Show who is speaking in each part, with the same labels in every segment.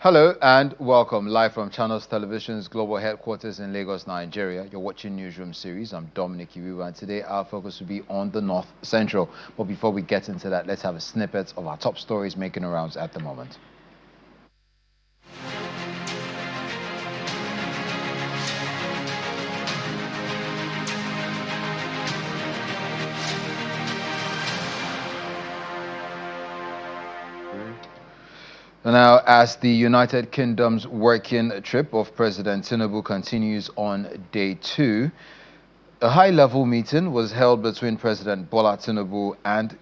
Speaker 1: Hello and welcome live from Channels Television's global headquarters in Lagos, Nigeria. You're watching Newsroom series. I'm Dominic Iwiwa, and today our focus will be on the North Central. But before we get into that, let's have a snippet of our top stories making the rounds at the moment. Now, as the United Kingdom's working trip of President Tinubu continues on day 2, a high-level meeting was held between President Bola Tinubu and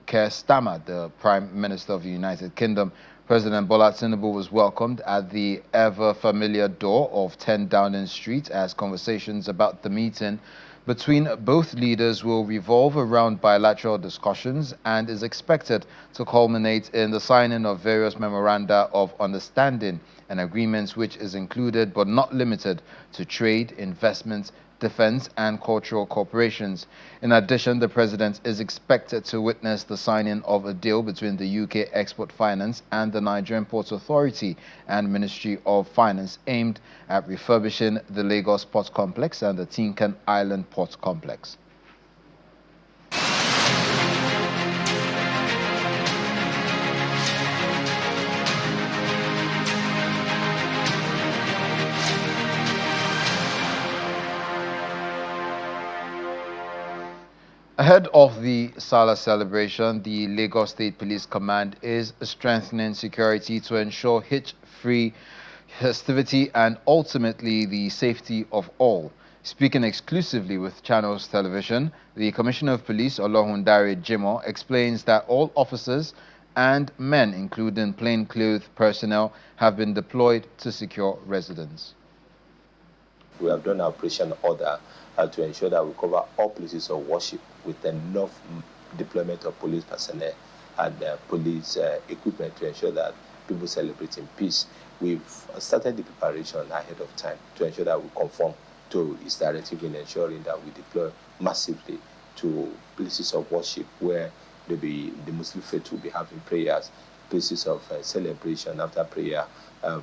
Speaker 1: Keir Starmer, the Prime Minister of the United Kingdom. President Bola Tinubu was welcomed at the ever-familiar door of 10 Downing Street as conversations about the meeting between both leaders will revolve around bilateral discussions and is expected to culminate in the signing of various memoranda of understanding and agreements, which is included but not limited to trade, investments, defense and cultural corporations. In addition, the president is expected to witness the signing of a deal between the UK Export Finance and the Nigerian Ports Authority and Ministry of Finance aimed at refurbishing the Lagos Port Complex and the Tinkan Island Port Complex. Ahead of the Salah celebration, the Lagos State Police Command is strengthening security to ensure hitch-free festivity and ultimately the safety of all. Speaking exclusively with Channels Television, the Commissioner of Police, Olohundare Jimoh, explains that all officers and men, including plainclothes personnel, have been deployed to secure residents.
Speaker 2: We have done Operation Order to ensure that we cover all places of worship with enough deployment of police personnel and police equipment to ensure that people celebrate in peace. We've started the preparation ahead of time to ensure that we conform to its directive in ensuring that we deploy massively to places of worship where the Muslim faith will be having prayers, places of celebration after prayer,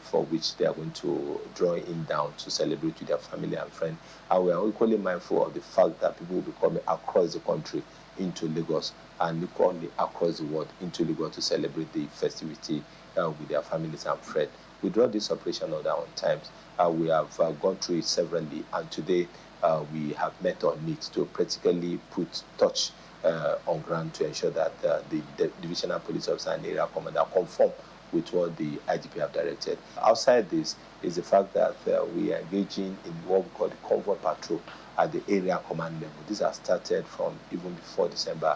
Speaker 2: for which they are going to draw in down to celebrate with their family and friends. And we are equally mindful of the fact that people will be coming across the country into Lagos and equally across the world into Lagos to celebrate the festivity with their families and friends. We draw this operation order on times. We have gone through it severally, and today we have met on it to practically put touch on ground to ensure that the divisional police officer and area commander conform with what the IGP have directed. Outside this is the fact that we are engaging in what we call the convoy patrol at the area command level. This has started from even before December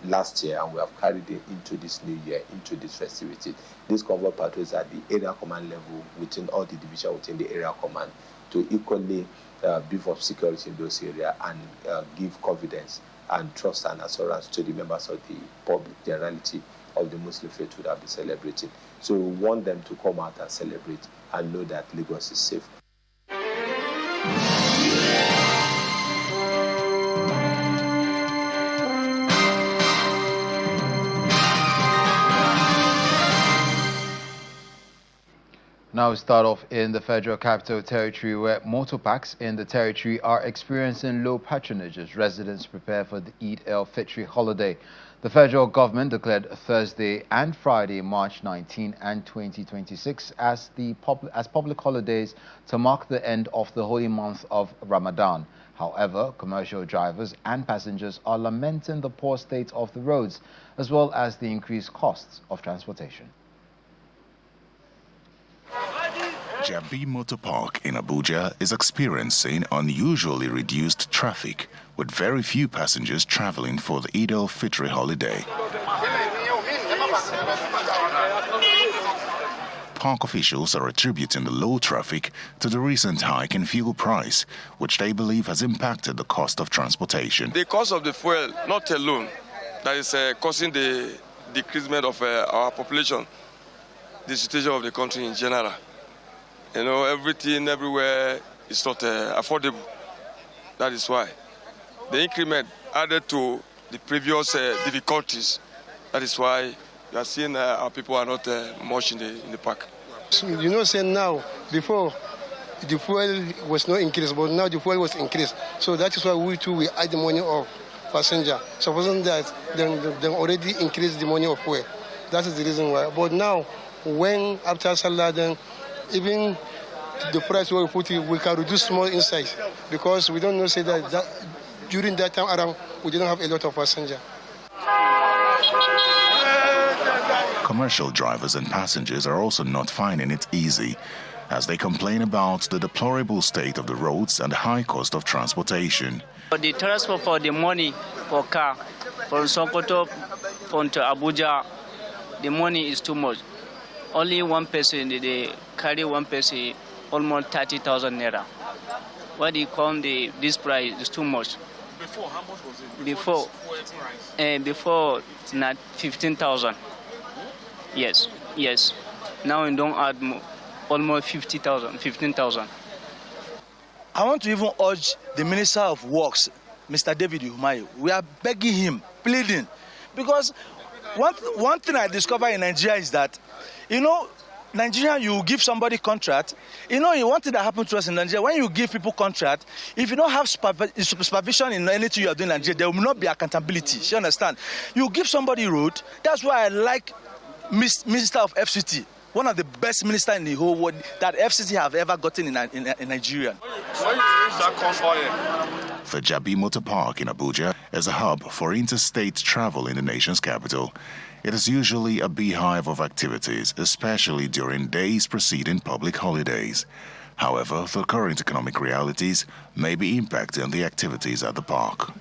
Speaker 2: last year, and we have carried it into this new year, into this festivity. This convoy patrol is at the area command level within all the divisions within the area command to equally beef up security in those areas and give confidence and trust and assurance to the members of the public generality of the Muslim faith would have been celebrating. So we want them to come out and celebrate and know that Lagos is safe.
Speaker 1: Now we start off in the Federal Capital Territory, where motor parks in the territory are experiencing low patronage as residents prepare for the Int'l Fitri holiday. The federal government declared Thursday and Friday, March 19 and 2026 as public holidays to mark the end of the holy month of Ramadan. However, commercial drivers and passengers are lamenting the poor state of the roads as well as the increased costs of transportation.
Speaker 3: Jabi Motor Park in Abuja is experiencing unusually reduced traffic, with very few passengers traveling for the Int'l Fitri holiday. Park officials are attributing the low traffic to the recent hike in fuel price, which they believe has impacted the cost of transportation.
Speaker 4: The cost of the fuel, not alone, that is causing the decreasement of our population, the situation of the country in general. You know, everything everywhere is not affordable. That is why. The increment added to the previous difficulties. That is why you are seeing our people are not much in the park.
Speaker 5: You know, say now, before the fuel was not increased, but now the fuel was increased. So that is why we add the money of passenger. Supposing that they already increased the money of fuel. That is the reason why. But now, when after Salah, then even the price we put it, we can reduce small inside because we don't know say that during that time around we didn't have a lot of passenger.
Speaker 3: Commercial drivers and passengers are also not finding it easy as they complain about the deplorable state of the roads and the high cost of transportation.
Speaker 6: The transfer for the money for car from Sokoto to Abuja, the money is too much. Only one person, they carry one person almost 30,000 naira. What they call this price is too much.
Speaker 7: Before, how much was it?
Speaker 6: Before not 15,000. Yes. Now we don't add more, almost 15,000.
Speaker 8: I want to even urge the Minister of Works, Mr. David Umahi. We are begging him, pleading, because one thing I discovered in Nigeria is that, Nigeria, you give somebody contract. One thing that happened to us in Nigeria, when you give people contract, if you don't have supervision in anything you are doing in Nigeria, there will not be accountability. You understand? You give somebody road. That's why I like Minister of FCT, one of the best ministers in the whole world that FCT have ever gotten in Nigeria.
Speaker 7: When you reach that convoy,
Speaker 3: The Jabi Motor Park in Abuja is a hub for interstate travel in the nation's capital. It is usually a beehive of activities, especially during days preceding public holidays. However, the current economic realities may be impacting the activities at the park.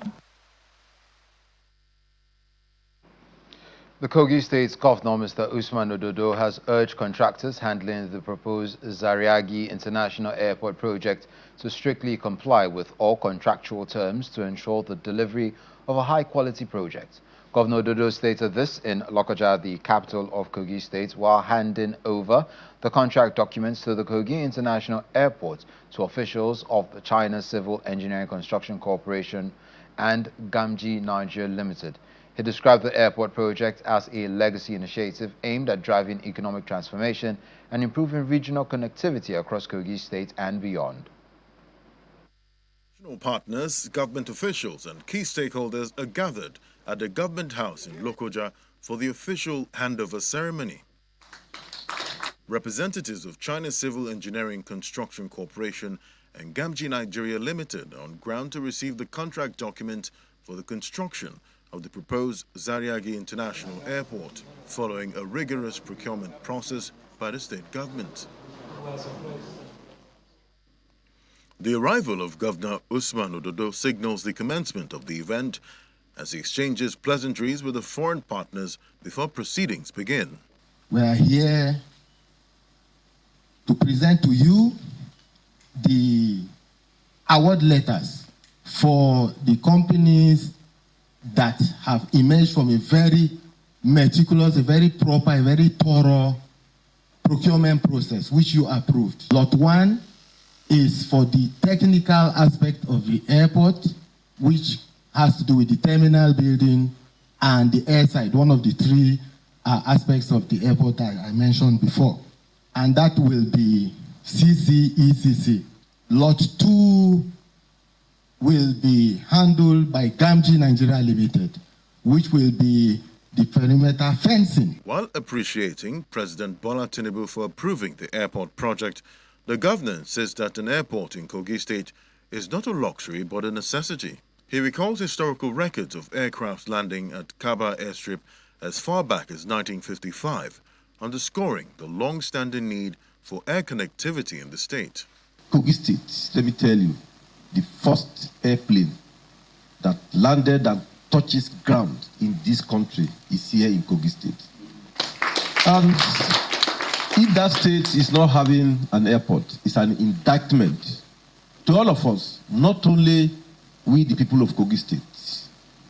Speaker 1: The Kogi State's Governor, Mr. Usman Ododo, has urged contractors handling the proposed Zariagi International Airport project to strictly comply with all contractual terms to ensure the delivery of a high-quality project. Governor Ododo stated this in Lokoja, the capital of Kogi State, while handing over the contract documents to the Kogi International Airport to officials of China Civil Engineering Construction Corporation and Gamji Niger Limited. He described the airport project as a legacy initiative aimed at driving economic transformation and improving regional connectivity across Kogi State and beyond.
Speaker 9: National partners, government officials and key stakeholders are gathered at the government house in Lokoja for the official handover ceremony. Representatives of China Civil Engineering Construction Corporation and Gamji Nigeria Limited are on ground to receive the contract document for the construction of the proposed Zariagi International Airport, following a rigorous procurement process by the state government. The arrival of Governor Usman Ododo signals the commencement of the event as he exchanges pleasantries with the foreign partners before proceedings begin.
Speaker 10: We are here to present to you the award letters for the companies that have emerged from a very meticulous, a very proper, a very thorough procurement process, which you approved. Lot 1 is for the technical aspect of the airport, which has to do with the terminal building and the airside, one of the 3 aspects of the airport that I mentioned before. And that will be CCECC. Lot 2 will be handled by Gamji Nigeria Limited, which will be the perimeter fencing.
Speaker 9: While appreciating President Bola Tinubu for approving the airport project, the governor says that an airport in Kogi State is not a luxury but a necessity. He recalls historical records of aircraft landing at Kaba airstrip as far back as 1955, underscoring the long-standing need for air connectivity in the state.
Speaker 10: Kogi State, let me tell you, the first airplane that landed and touches ground in this country is here in Kogi State. And if that state is not having an airport, it's an indictment to all of us, not only we the people of Kogi State,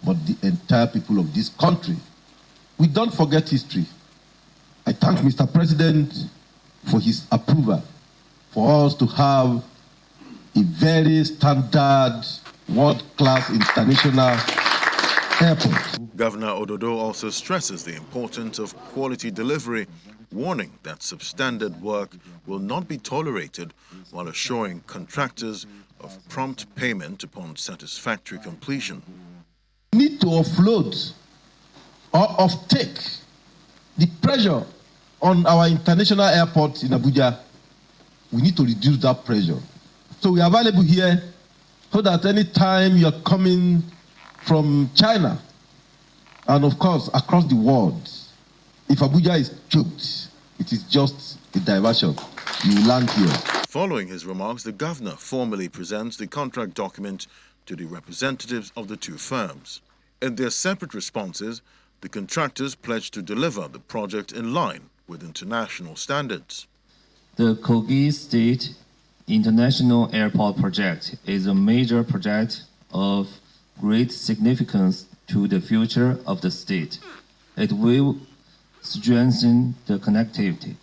Speaker 10: but the entire people of this country. We don't forget history. I thank Mr. President for his approval for us to have a very standard, world-class international airport.
Speaker 9: Governor Ododo also stresses the importance of quality delivery warning that substandard work will not be tolerated while assuring contractors of prompt payment upon satisfactory completion.
Speaker 10: We need to offload or offtake the pressure on our international airport in Abuja. We need to reduce that pressure. So we are available here so that any time you're coming from China and of course across the world, if Abuja is choked, it is just a diversion. You will land here.
Speaker 9: Following his remarks, the governor formally presents the contract document to the representatives of the two firms. In their separate responses, the contractors pledged to deliver the project in line with international standards.
Speaker 11: The Kogi State International Airport project is a major project of great significance to the future of the state. It will strengthen the connectivity,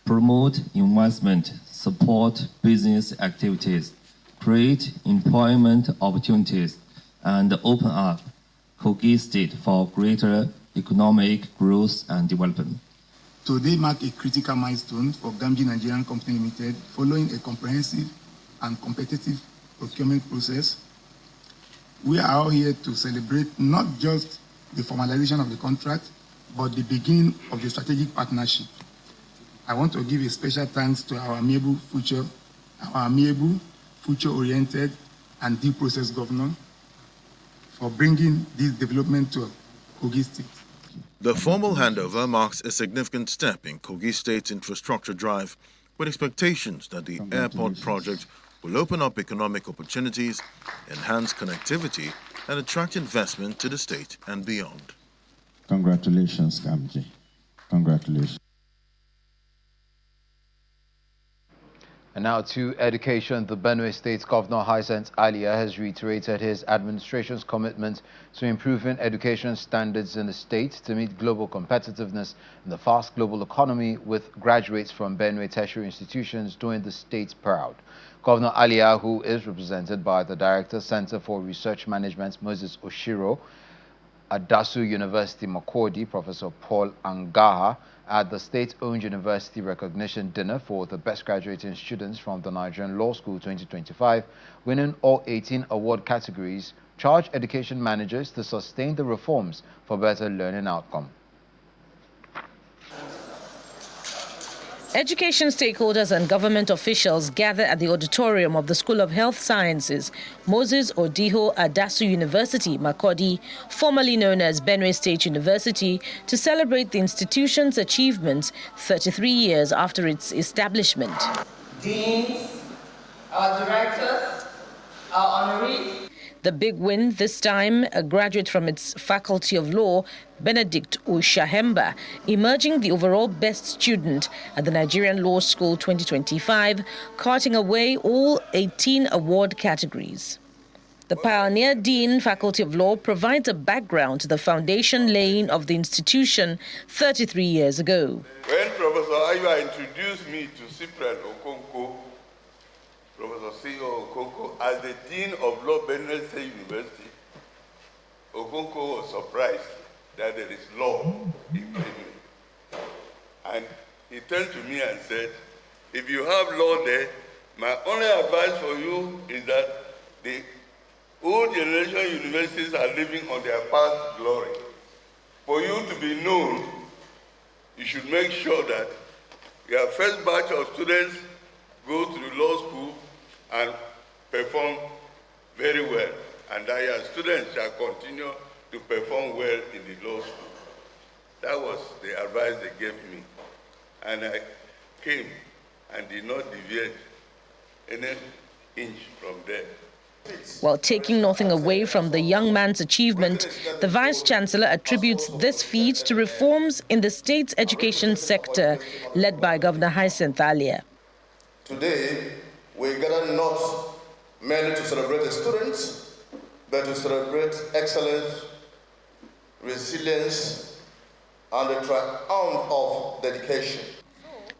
Speaker 11: promote investment, support business activities, create employment opportunities, and open up Kogi State for greater economic growth and development.
Speaker 12: Today marks a critical milestone for Gamji Nigerian Company Limited following a comprehensive and competitive procurement process. We are all here to celebrate not just the formalization of the contract, but the beginning of the strategic partnership. I want to give a special thanks to our amiable, future-oriented, and due process governor for bringing this development to Kogi State.
Speaker 9: The formal handover marks a significant step in Kogi State's infrastructure drive, with expectations that the airport project will open up economic opportunities, enhance connectivity, and attract investment to the state and beyond.
Speaker 10: Congratulations, Gamji. Congratulations.
Speaker 1: And now to education. The Benue State Governor Hyacinth Alia has reiterated his administration's commitment to improving education standards in the state to meet global competitiveness in the fast global economy, with graduates from Benue tertiary institutions doing the state proud. Governor Alia, who is represented by the Director, Center for Research Management, Moses Oshiro, Adasu University Makurdi, Professor Paul Angaha, at the state-owned university recognition dinner for the best graduating students from the Nigerian Law School 2025, winning all 18 award categories, charged education managers to sustain the reforms for better learning outcome.
Speaker 13: Education stakeholders and government officials gather at the auditorium of the School of Health Sciences, Moses Odiho Adasu University, Makurdi, formerly known as Benue State University, to celebrate the institution's achievements 33 years after its establishment.
Speaker 14: Deans, our directors, our honorees.
Speaker 13: The big win this time, a graduate from its Faculty of Law, Benedict Ushahemba, emerging the overall best student at the Nigerian Law School 2025, carting away all 18 award categories. The pioneer dean, Faculty of Law, provides a background to the foundation laying of the institution 33 years ago.
Speaker 15: When Professor Aywa introduced me to Cyprian Okonkwo, Professor C.O. Okonkwo, as the Dean of Law, Benue State University, Okonkwo was surprised that there is law in Benue. And he turned to me and said, if you have law there, my only advice for you is that the old generation universities are living on their past glory. For you to be known, you should make sure that your first batch of students go to the law school and perform very well, and that your students shall continue to perform well in the law school. That was the advice they gave me. And I came and did not deviate any inch from there.
Speaker 13: While taking nothing away from the young man's achievement, the Vice-Chancellor attributes this feat to reforms in the state's education sector led by Governor Hyacinth Alia.
Speaker 16: Today, we gather not merely to celebrate the students, but to celebrate excellence, resilience, and the triumph of dedication.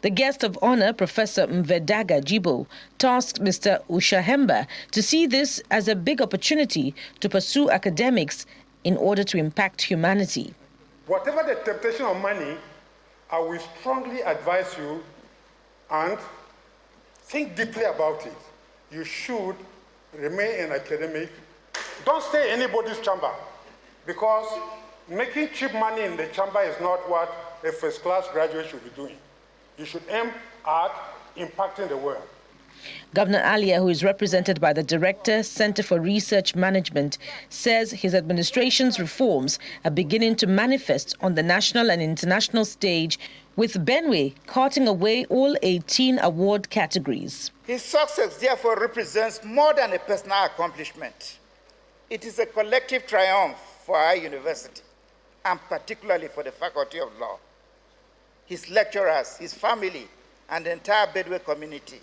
Speaker 13: The guest of honor, Professor Mvedaga Jibo, tasked Mr. Ushahemba to see this as a big opportunity to pursue academics in order to impact humanity.
Speaker 17: Whatever the temptation of money, I will strongly advise you and think deeply about it. You should remain an academic. Don't stay in anybody's chamber, because making cheap money in the chamber is not what a first-class graduate should be doing. You should aim at impacting the world.
Speaker 13: Governor Alia, who is represented by the Director, Center for Research Management, says his administration's reforms are beginning to manifest on the national and international stage, with Benue carting away all 18 award categories.
Speaker 18: His success, therefore, represents more than a personal accomplishment. It is a collective triumph for our university, and particularly for the Faculty of Law, his lecturers, his family, and the entire Benue community.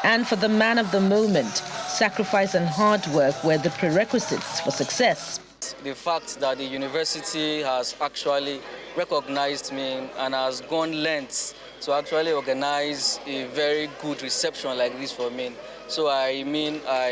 Speaker 13: And for the man of the moment, sacrifice and hard work were the prerequisites for success.
Speaker 19: The fact that the university has actually recognized me and has gone lengths to actually organize a very good reception like this for me. So I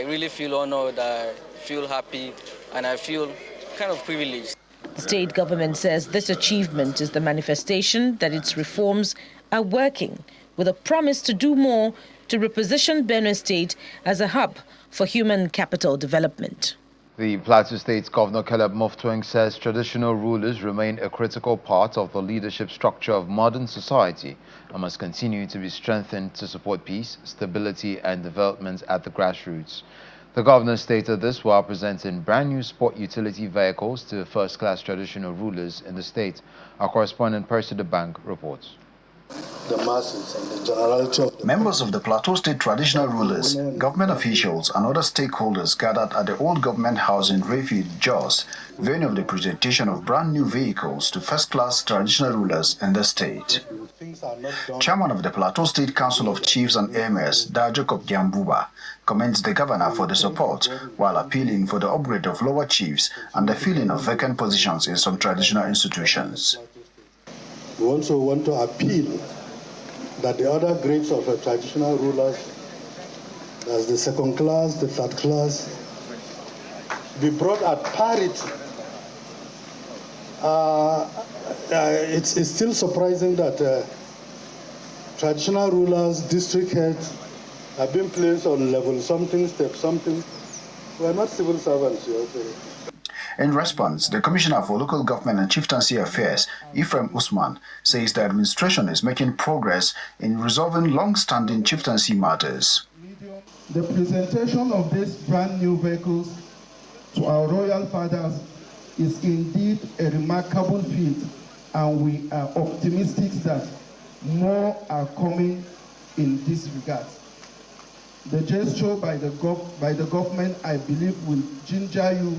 Speaker 19: really feel honored, I feel happy, and I feel kind of privileged.
Speaker 13: The state government says this achievement is the manifestation that its reforms are working, with a promise to do more to reposition Benue State as a hub for human capital development.
Speaker 1: The Plateau State's Governor Caleb Muftwang says traditional rulers remain a critical part of the leadership structure of modern society and must continue to be strengthened to support peace, stability and development at the grassroots. The governor stated this while presenting brand new sport utility vehicles to first-class traditional rulers in the state. Our correspondent Percy the Bank reports.
Speaker 20: The masses and the generality of the members of the Plateau State traditional rulers, government officials and other stakeholders gathered at the old government house in Refuge, Jos, venue of the presentation of brand new vehicles to first-class traditional rulers in the state. Chairman of the Plateau State Council of Chiefs and Emirs, Da Jacob Diambuba, commends the governor for the support while appealing for the upgrade of lower chiefs and the filling of vacant positions in some traditional institutions.
Speaker 21: We also want to appeal that the other grades of traditional rulers, as the second class, the third class, be brought at parity. It's still surprising that traditional rulers, district heads, have been placed on level something, step something. We are not civil servants here.
Speaker 20: In response, the Commissioner for Local Government and Chieftaincy Affairs, Ephraim Usman, says the administration is making progress in resolving long-standing chieftaincy matters.
Speaker 22: The presentation of these brand new vehicles to our royal fathers is indeed a remarkable feat, and we are optimistic that more are coming in this regard. The gesture by the government, I believe, will ginger you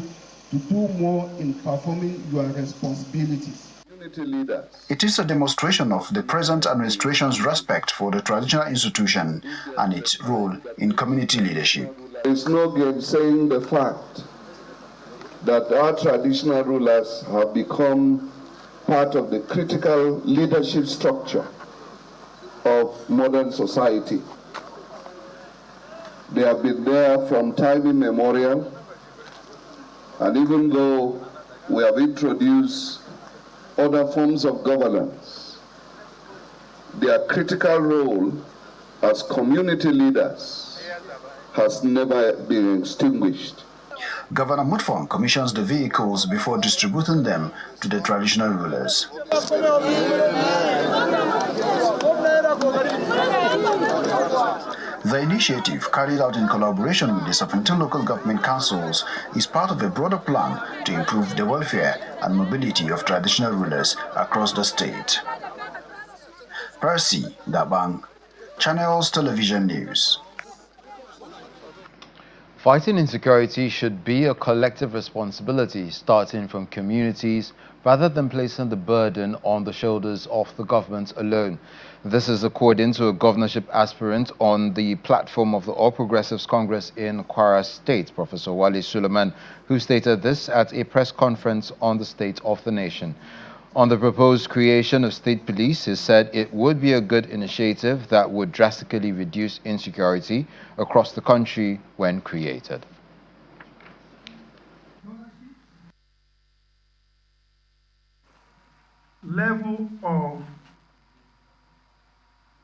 Speaker 22: to do more in performing your responsibilities.
Speaker 20: It is a demonstration of the present administration's respect for the traditional institution and its role in community leadership.
Speaker 23: There is no gainsaying the fact that our traditional rulers have become part of the critical leadership structure of modern society. They have been there from time immemorial. And even though we have introduced other forms of governance, their critical role as community leaders has never been extinguished.
Speaker 20: Governor Mutfong commissions the vehicles before distributing them to the traditional rulers. The initiative, carried out in collaboration with the 17 local government councils, is part of a broader plan to improve the welfare and mobility of traditional rulers across the state. Percy Dabang, Channels Television News.
Speaker 1: Fighting insecurity should be a collective responsibility, starting from communities, rather than placing the burden on the shoulders of the government alone. This is according to a governorship aspirant on the platform of the All Progressives Congress in Kwara State, Professor Wale Suleiman, who stated this at a press conference on the state of the nation. On the proposed creation of state police, he said it would be a good initiative that would drastically reduce insecurity across the country when created.
Speaker 22: level of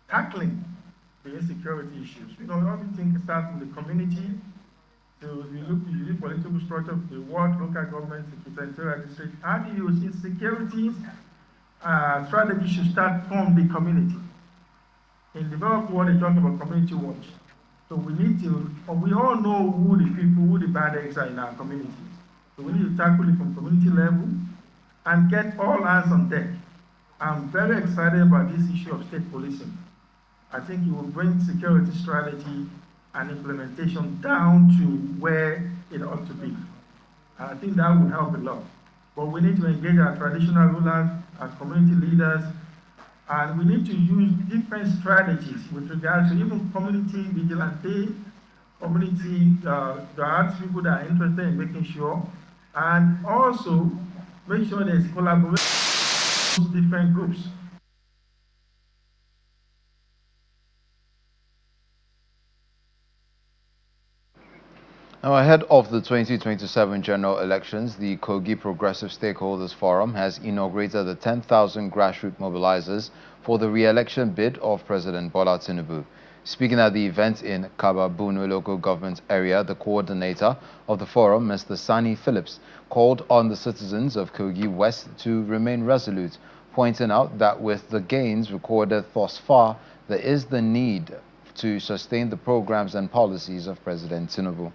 Speaker 22: tackling the insecurity issues. Everything starts in the community. So if you look at the political structure of the ward, local government, the senatorial district, how do you see security strategy should start from the community? In developed world, they talk about community watch. So we need to, we all know who the bad eggs are in our community. So we need to tackle it from community level and get all hands on deck. I'm very excited about this issue of state policing. I think it will bring security strategy and implementation down to where it ought to be. And I think that will help a lot. But we need to engage our traditional rulers, our community leaders, and we need to use different strategies with regards to even community vigilante, community, the arts people that are interested in making sure, and also make sure there's collaboration with different groups.
Speaker 1: Now, ahead of the 2027 general elections, the Kogi Progressive Stakeholders Forum has inaugurated the 10,000 grassroots mobilizers for the re-election bid of President Bola Tinubu. Speaking at the event in Kaba Benue local government area, the coordinator of the forum, Mr. Sani Phillips, called on the citizens of Kogi West to remain resolute, pointing out that with the gains recorded thus far, there is the need to sustain the programs and policies of President Tinubu.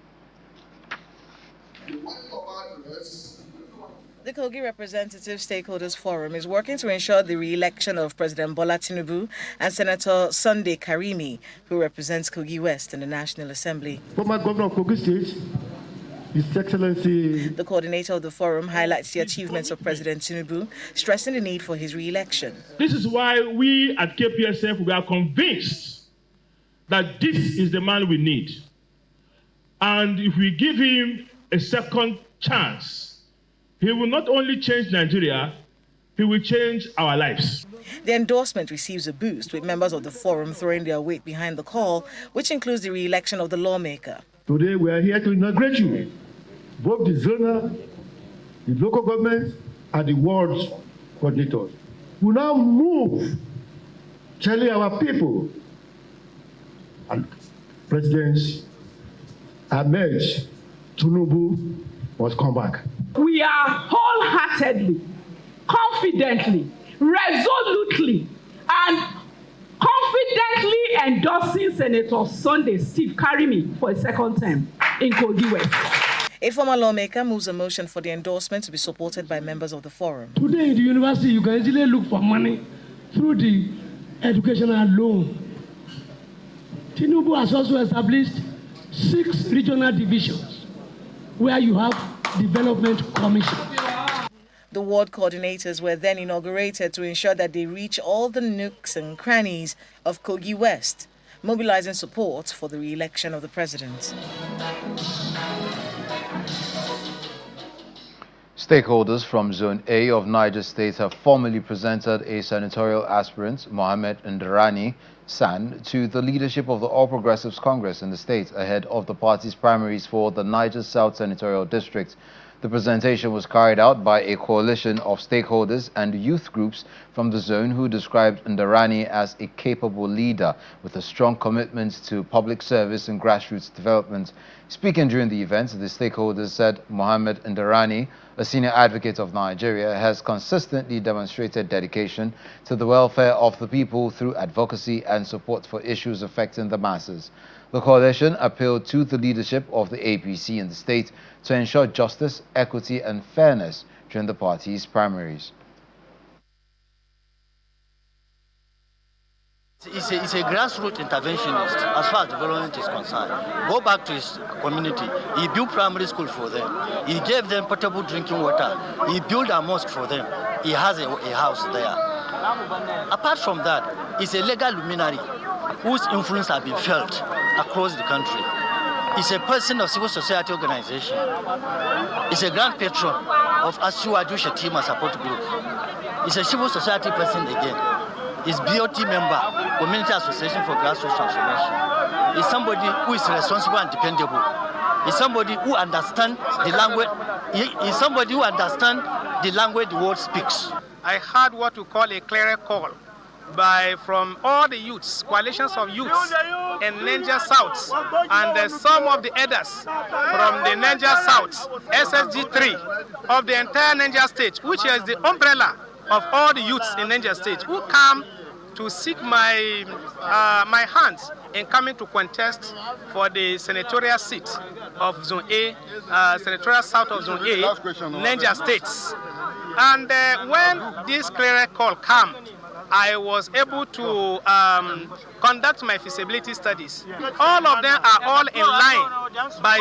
Speaker 2: The Kogi Representative Stakeholders Forum is working to ensure the re-election of President Bola Tinubu and Senator Sunday Karimi, who represents Kogi West in the National Assembly.
Speaker 21: Former Governor of Kogi State, His Excellency.
Speaker 2: The coordinator of the forum highlights the achievements of President Tinubu, stressing the need for his re-election.
Speaker 4: This is why we at KPSF, we are convinced that this is the man we need. And if we give him a second chance, he will not only change Nigeria, he will change our lives.
Speaker 2: The endorsement receives a boost, with members of the forum throwing their weight behind the call, which includes the re-election of the lawmaker.
Speaker 21: Today we are here to inaugurate you, both the zonal, the local government, and the ward coordinators. We now move, telling our people, and President Ahmed Tinubu must come back.
Speaker 5: We are wholeheartedly, confidently, resolutely, and confidently endorsing Senator Sunday Steve Karimi for a second term in Kogi West.
Speaker 2: A former lawmaker moves a motion for the endorsement to be supported by members of the forum.
Speaker 5: Today in the university, you can easily look for money through the educational loan. Tinubu has also established 6 regional divisions where you have development commission.
Speaker 2: The ward coordinators were then inaugurated to ensure that they reach all the nooks and crannies of Kogi West, mobilizing support for the re-election of the president.
Speaker 1: Stakeholders from Zone A of Niger State have formally presented a senatorial aspirant, Mohammed Ndarani San, to the leadership of the All Progressives Congress in the state ahead of the party's primaries for the Niger South Senatorial District. The presentation was carried out by a coalition of stakeholders and youth groups from the zone who described Ndarani as a capable leader with a strong commitment to public service and grassroots development. Speaking during the event, the stakeholders said Mohammed Ndarani, a senior advocate of Nigeria, has consistently demonstrated dedication to the welfare of the people through advocacy and support for issues affecting the masses. The coalition appealed to the leadership of the APC in the state to ensure justice, equity and fairness during the party's primaries.
Speaker 24: He's a grassroots interventionist as far as development is concerned. Go back to his community. He built primary school for them. He gave them potable drinking water. He built a mosque for them. He has a house there. Apart from that, he's a legal luminary whose influence has been felt across the country. He's a person of civil society organization. He's a grand patron of Asiwaju Shetima Support Group. He's a civil society person again. He's BOT member, Community Association for Grassroots Transformation. He's somebody who is responsible and dependable. He's somebody who understands the language. He's somebody who understands the language the world speaks.
Speaker 3: I had what we call a clear call from all the youths, coalitions of youths in Niger South, and some of the elders from the Niger South, SSG3 of the entire Niger state, which is the umbrella of all the youths in Niger state, who come to seek my hands in coming to contest for the senatorial seat of Zone A, senatorial south of Zone A, Niger states. And when this clear call came, I was able to conduct my feasibility studies. All of them are all in line by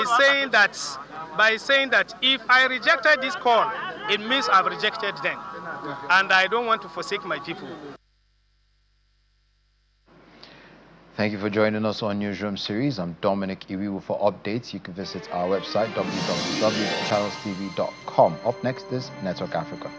Speaker 3: saying that if I rejected this call, it means I've rejected them. And I don't want to forsake my people.
Speaker 1: Thank you for joining us on Newsroom series. I'm Dominic Iwiwu. For updates, you can visit our website, www.channelstv.com. Up next is Network Africa.